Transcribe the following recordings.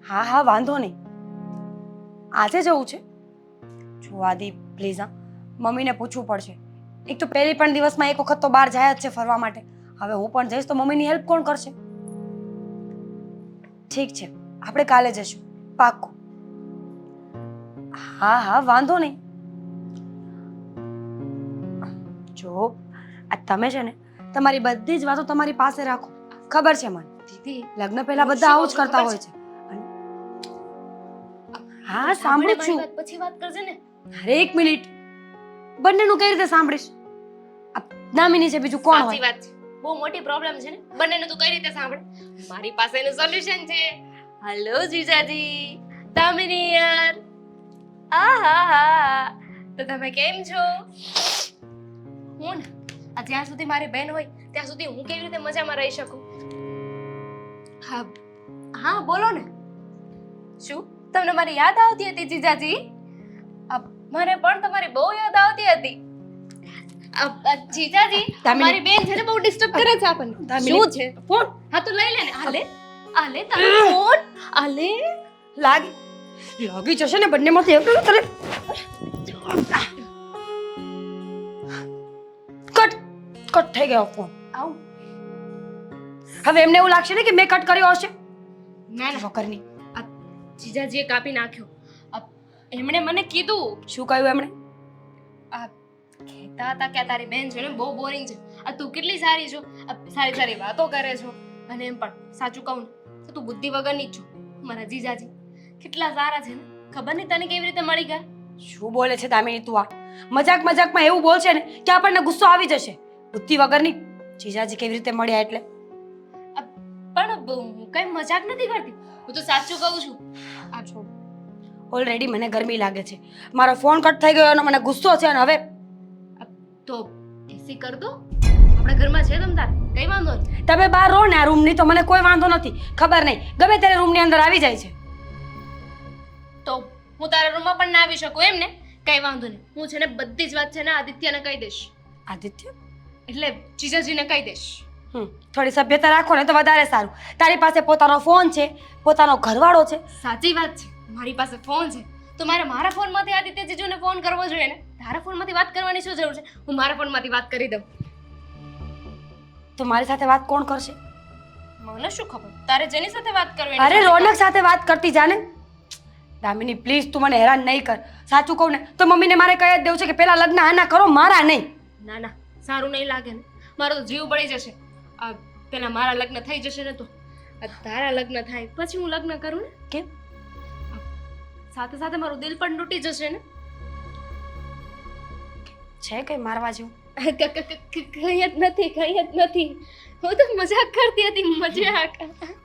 હા હા વાંધો નહીં, આજે જવું છે? જો આદિ પ્લીઝ, હા, મમ્મીને પૂછવું પડશે. એક તો પહેલી પણ દિવસમાં એક વખત તો બહાર જાય જ છે ફરવા માટે. હવે હું પણ જઈશ તો મમ્મીની હેલ્પ કોણ કરશે? ઠીક છે, આપણે કાલે જઈશું, પાક્કું. હા હા વાંધો નહીં. જો આ તમે છે ને તમારી બધી જ વાતો તમારી પાસે રાખો. ખબર છે મને, દીદી લગ્ન પહેલા બધા આવું જ કરતા હોય છે. હા સાંભળું છું. પછી વાત કરજે ને. અરે એક મિનિટ, બંનેનું કઈ રીતે સાંભળીશ? આ દામિની છે, બીજું કોણ સાચી હોય? વાત છે, બહુ મોટી પ્રોબ્લેમ છે ને, બંનેનું તું કઈ રીતે સાંભળે? મારી પાસે એનું સોલ્યુશન છે. હેલો જીજાજી, દામિની યાર. આહાહા, તો તમે કેમ છો? હું ને જ્યાં સુધી મારી બહેન હોય ત્યાં સુધી હું કેવી રીતે મજામાં રહી શકું? હા હા બોલો ને. શું તમને મારી યાદ આવતી હતી જીજાજી? મને પણ તમારી બહુ યાદ આવતી હતી. જીજાજી, દામિની. મારી બેન છે ને બહુ ડિસ્ટર્બ કરે છે આપણને. દામિની. શું છે? ફોન. હા તો લઈ લે ને. આ લે તારો ફોન. આ લે. લાગી જશે ને બંનેમાંથી એક તને. કટ થઈ ગયો ફોન. આવ. હવે એમને એવું લાગશે ને કે મેં કટ કર્યો હશે. ના ના વગરની. આ જીજાજીએ કાપી નાખ્યો. એમણે મને કીધું. શું કહ્યું એમણે? આ કહેતા હતા કે તારી બેન છે ને બહુ બોરિંગ છે. તું કેટલી સારી છો, સારી સારી વાતો કરે છો, અને એમ પણ સાચું કહું ને તો તું બુદ્ધિ વગરની જ છો. મારા જીજાજી કેટલા સારા છે ને, ખબર નહીં તને કેવી રીતે મળી ગયા. શું બોલે છે દામિની તું? આ મજાકમાં એવું બોલશે ને કે આપણને ગુસ્સો આવી જશે. બુદ્ધિ વગરની. જીજાજી કેવી રીતે મળ્યા એટલે? પણ હું કઈ મજાક નથી કરતી, હું તો સાચું કહું છું. આ છો ઓલરેડી મને ગરમી લાગે છે, મારો ફોન કટ થઈ ગયો અને મને ગુસ્સો છે, અને હવે તો એસી કર દો. આપણા ઘરમાં છે તમ તાર કઈ વાંધો નહીં. તમે બહાર રહો ને આ રૂમની, તો મને કોઈ વાંધો નથી. ખબર નહીં ગમે ત્યારે રૂમની અંદર આવી જાય છે. તો હું તારા રૂમમાં પણ ના આવી શકું એમ ને? કઈ વાંધો નહીં, હું છે ને બધી જ વાત છે ને આદિત્યને કહી દઈશ. આદિત્ય? એટલે જીજાજીને કહી દઈશ. થોડી સભ્યતા રાખો ને તો વધારે સારું. તારી પાસે પોતાનો ફોન છે, પોતાનો ઘરવાળો છે. સાચી વાત છે, મારી પાસે ફોન છે તો મારે મારા ફોનમાંથી આદિત્ય જીજુને ફોન કરવો જોઈએ ને. તારા ફોનમાંથી વાત કરવાની શું જરૂર છે? હું મારા ફોનમાંથી વાત કરી દઉં. તો મારી સાથે વાત કોણ કરશે? મને શું ખબર, તારે જેની સાથે વાત કરવી. અરે રોનક સાથે વાત કરતી જાને. દામિની પ્લીઝ તું મને હેરાન નહીં કર. સાચું કહું ને તો મમ્મીને મારે કહી જ દેવું છે કે પેલા લગ્ન આના કરો, મારા નહીં. ના ના, સારું નહીં લાગે ને. મારો તો જીવ બળી જશે. પેલા મારા લગ્ન થઈ જશે ને તો તારા લગ્ન થાય પછી હું લગ્ન કરું ને. કેમ? સાથે સાથે મારું દિલ પણ તૂટી જશે ને. છે કઈ મારવા જેવું? કઈ જ નથી, કઈ જ નથી. હું તો મજાક કરતી હતી, મજાક.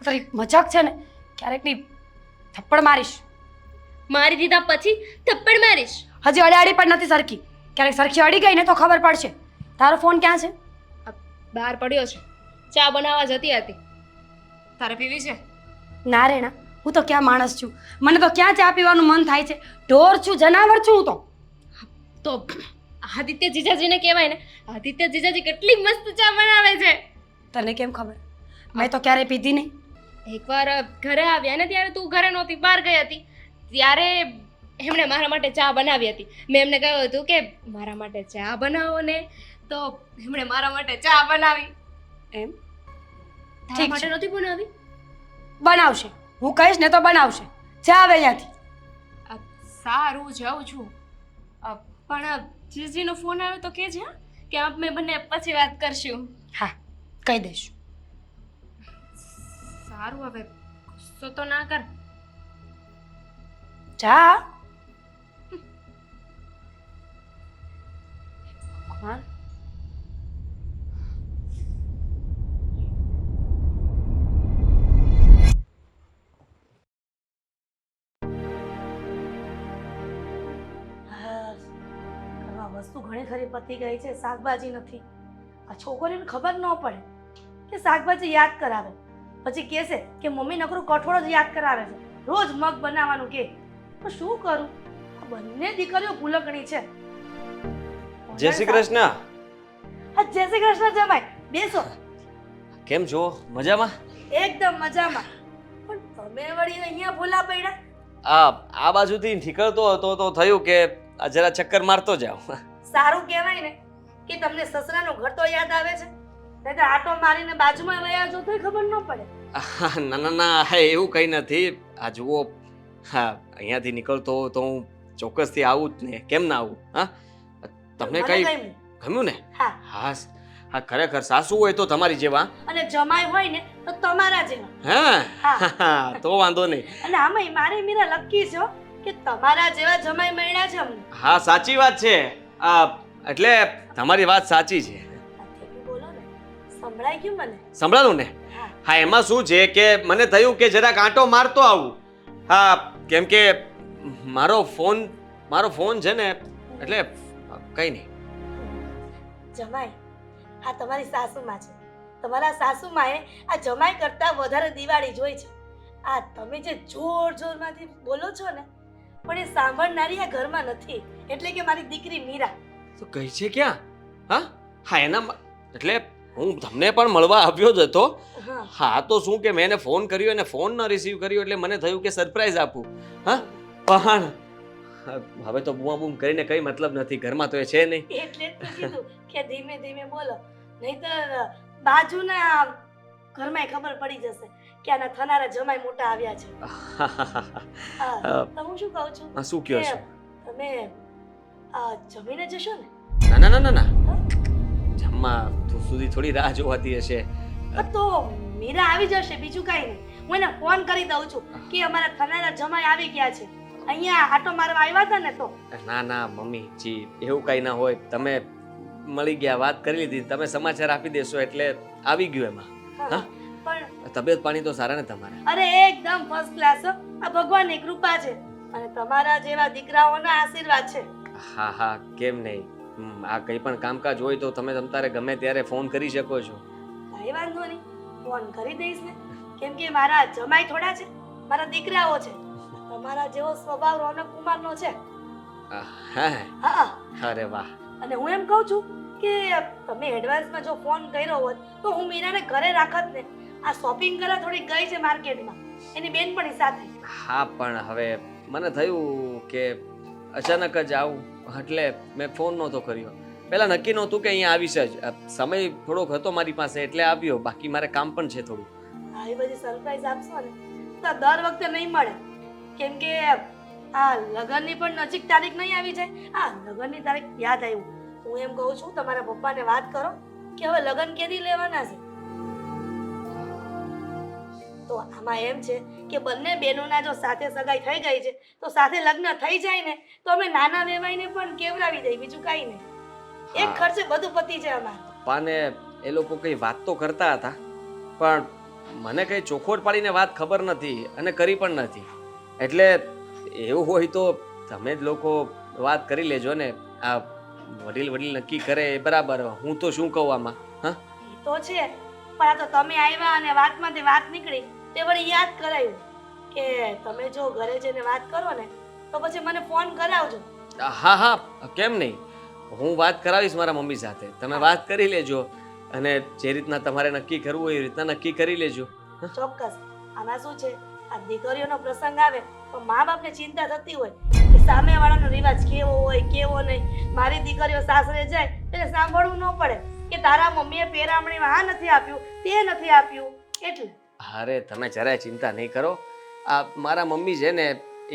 તારી મજાક છે ને, ક્યારેક ની થપ્પડ મારીશ. મારી દીધા પછી થપ્પડ મારીશ? હજી અડાડી પણ નથી સરખી. ક્યારેક સરખી અડી ગઈ ને તો ખબર પડશે. તારો ફોન ક્યાં છે? બહાર પડ્યો છે, ચા બનાવવા જતી હતી. તારે પીવી છે? ના રેણા, હું તો ક્યાં માણસ છું, મને તો ક્યાં ચા પીવાનું મન થાય છે. ઢોર છું, જનાવર છું હું તો. તો આદિત્ય જીજાજીને કહેવાય ને, આદિત્ય જીજાજી કેટલી મસ્ત ચા બનાવે છે. તને કેમ ખબર? મેં તો ક્યારેય પીધી નહીં. એકવાર ઘરે આવ્યા ને ત્યારે તું ઘરે નહોતી, બહાર ગઈ હતી, ત્યારે એમણે મારા માટે ચા બનાવી હતી. મેં એમને કહ્યું હતું કે મારા માટે ચા બનાવો ને, તો એમણે મારા માટે ચા બનાવી. એમ? તારા માટે નથી બનાવી? બનાવશે, હું કહીશ ને તો બનાવશે. જા આવે અહીંયાથી. સારું, જાઉં છું. પણ જીજીનો ફોન આવ્યો તો કહેજે કે આપણે બંને પછી વાત કરશું. હા, કહી દઈશ. સારું, હવે ગુસ્સો તો ના કર. જા. ભગવાન. વસ્તુ ઘણી ખરી પતી ગઈ છે, શાકભાજી નથી. આ છોકરીને ખબર ન પડે કે શાકભાજી યાદ કરાવે, પછી કહેશે કે મમ્મી નકરું કઠોળ જ યાદ કરાવે છે, રોજ મગ બનાવવાનું કે. તો શું કરું? આ બંને દીકરીઓ ભૂલકણી છે. જય શ્રી કૃષ્ણ. હા, જય શ્રી કૃષ્ણ જમાઈ. બેસો. કેમ છો? મજામાં? એકદમ મજામાં. પણ તમે વળી અહીંયા ભૂલા પડ્યા. આ બાજુથી નીકળતો હતો તો થયું કે આ જરા ચક્કર મારતો જાઉં. સારું કહેવાય ને કે તમને સસરાનું ઘર તો યાદ આવે છે, નહીંતર આટો મારીને બાજુમાં વયા જો તોય ખબર ન પડે. ના ના ના હા, એવું કંઈ નથી. આ જુઓ, હા અહીંયાથી નીકળતો હોઉં તો હું ચોક્કસથી આવું જ ને, કેમ ના આવું? હા, તમને મને કઈ ગમ્યું. ગમ્યું ને? હા, હા હા, ખરેખર સાસુ હોય તો તમારી જેવા. અને જમાઈ હોય ને તો તમારા જેવા. હા હા. હા, તો વાંધો નહીં. અને આમાંય મારે મીરા લકી છો કે તમારા જેવા જમાઈ મળ્યા છે અમને. હા, સાચી વાત છે. એટલે તમારી વાત સાચી છે. આથી બોલો ને, સંભળાઈ ગયું મને? સંભળાયું ને? હા. હા, એમાં શું છે કે મને થયું કે જરાક આંટો મારતો આવું. હા, કેમ કે મારો ફોન છે ને, એટલે કંઈ નહીં. જમાઈ, આ તમારી સાસુમાં છે. તમારા સાસુમાએ આ જમાઈ કરતા વધારે દિવાળી જોઈ છે. આ તમે જે જોરમાંથી બોલો છો ને, પણ એ સાંભળનારી આ ઘરમાં નથી. એટલે કે મારી દીકરી મીરા. તો કહી છે ક્યાં? હા હા, એટલે હું તમને પણ મળવા આવ્યો જ હતો. હા, હા, તો શું કે મેં એને ફોન કર્યો અને ફોન ન રિસીવ કર્યો એટલે મને થયું કે સરપ્રાઈઝ આપું. હા, પણ હવે તો બૂમ કરીને કઈ મતલબ નથી, ઘરમાં તો એ છે નહીં. એટલે જ તો કીધું કે ધીમે ધીમે બોલો, નહીંતર બાજુના ઘરમાં ખબર પડી જશે કે આના થનારા જમાઈ મોટા આવ્યા છે. હા, તો હું શું કહું છું શું કહો છો? કે તમે જમીને જશો ને? ના ના ના ના, હા? જમવા સુધી થોડી રાહ જોવાતી હશે. તો મીરા આવી જશે, બીજું કાંઈ નહીં. હું એને ફોન કરી દઉં છું કે અમારા થનારા જમાઈ આવી ગયા છે, અહીંયા આટો મારવા આવ્યા હતા ને. તો ના ના મમ્મી જી, એવું કઈ ના હોય. તમે મળી ગયા, વાત કરી લીધી, તમે સમાચાર આપી દેશો એટલે આવી ગયું એમાં. હા, પણ તબિયત પાણી તો સારા ને તમારા? અરે એકદમ ફર્સ્ટ ક્લાસ. આ ભગવાનની કૃપા છે અને તમારા જેવા દીકરાઓના આશીર્વાદ છે. હા હા, કેમ નહીં. આ કંઈ પણ કામકાજ હોય તો તમે તમારે ગમે ત્યારે ફોન કરી શકો છો. કઈ વાંધો નહીં, ફોન કરી દઈશ ને. કેમ કે મારા જમાઈ થોડા છે, મારા દીકરાઓ છે. તમારા જેવો સ્વભાવ રોનક કુમારનો છે. હા, હા, અરે વાહ. અને હું એમ કહું છું કે તમે એડવાન્સમાં જો ફોન કર્યો હોત તો હું મીરાને ઘરે રાખત ને. આ શોપિંગ કરવા થોડી ગઈ છે માર્કેટમાં એની બેનપણી સાથે. હા, પણ હવે મને થયું કે અચાનક જ આવું એટલે મેં ફોન નહોતો કર્યો. પહેલાં નક્કી નહોતું કે અહીંયા આવીશ જ. સમય થોડોક હતો મારી પાસે એટલે આવ્યો, બાકી મારે કામ પણ છે થોડું. આવી બધી સરપ્રાઈઝ આપશો ને તો દર વખતે નહીં મળે. કેમ કે આ લગ્નની પણ નજીક તારીખ નહીં આવી જાય. આ લગ્નની તારીખ યાદ આવ્યું. હું એમ કહું છું તમારા પપ્પાને વાત કરો કે હવે લગ્ન કેદી લેવાના છે. તો આમાં એમ છે કે બંને બહેનોના જો સાથે સગાઈ થઈ ગઈ છે તો સાથે લગ્ન થઈ જાય ને તો અમે નાના વેવાઈને પણ કેવડાવી દઈએ, બીજું કાંઈ નહીં. એક ખર્ચે બધું પતી જાય અમારે. પપ્પાને એ લોકો કંઈ વાત તો કરતા હતા, પણ મને કંઈ ચોખવટ પાડીને વાત ખબર નથી અને કરી પણ નથી. એટલે એવું હોય તો તમે જ લોકો વાત કરી લેજો ને. આ વડીલ નક્કી કરે એ બરાબર, હું તો શું કહું આમાં? હા, એ તો છે, પણ આ તો તમે આવ્યા અને વાતમાંથી વાત નીકળી તે વળી યાદ કરાયું કે તમે જો ઘરે જઈને વાત કરો ને તો પછી મને ફોન કરાવજો. હા હા, કેમ નહીં. હું વાત કરાવીશ મારા મમ્મી સાથે, તમે વાત કરી લેજો અને જે રીતના તમારે નક્કી કરવું હોય એ રીતના નક્કી કરી લેજો. ચોક્કસ. આમાં શું છે, આ દીકરીઓનો પ્રસંગ આવે તો મા બાપને ચિંતા થતી હોય કે સામેવાળાનો રિવાજ કેવો હોય કેવો નહીં. મારી દીકરીઓ સાસરે જાય એટલે સાંભળવું ન પડે કે તારા મમ્મીએ પેરામણીમાં આ નથી આપ્યું તે નથી આપ્યું. એટલે અરે તમે જરાય ચિંતા નહીં કરો. આ મારા મમ્મી છે ને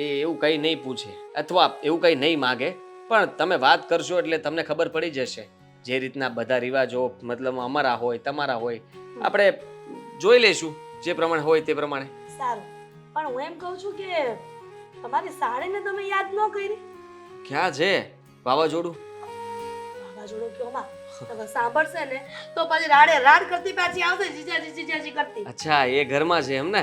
એ એવું કંઈ નહીં પૂછે અથવા એવું કંઈ નહીં માગે, પણ તમે વાત કરશો એટલે તમને ખબર પડી જશે. જે રીતના બધા રિવાજો મતલબ અમારા હોય તમારા હોય આપણે જોઈ લઈશું, જે પ્રમાણે હોય તે પ્રમાણે. સારું. પણ હું એમ કહું છું કે તમારી સાડીને તમે યાદ ન કરી. ક્યાં છે વાવાઝોડું? વાવાઝોડું કયો માં તમે સાંભળશે ને તો પછી રાડે રાડ કરતી પાછી આવશે, જીજાજી કરતી. અચ્છા, એ ઘરમાં છે એમ ને?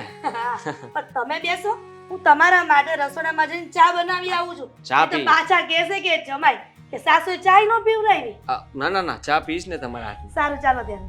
પણ તમે બેસો, હું તમારા માટે રસોડામાં જઈને ચા બનાવી આવું છું. ચા તો પી? પાછા કહેશે કે જમાઈ કે સાસુ ચાય નો પીવડાવી. ના ના ના, ચા પીશ ને તમારા હાથની. સારું, ચાલો ત્યારે.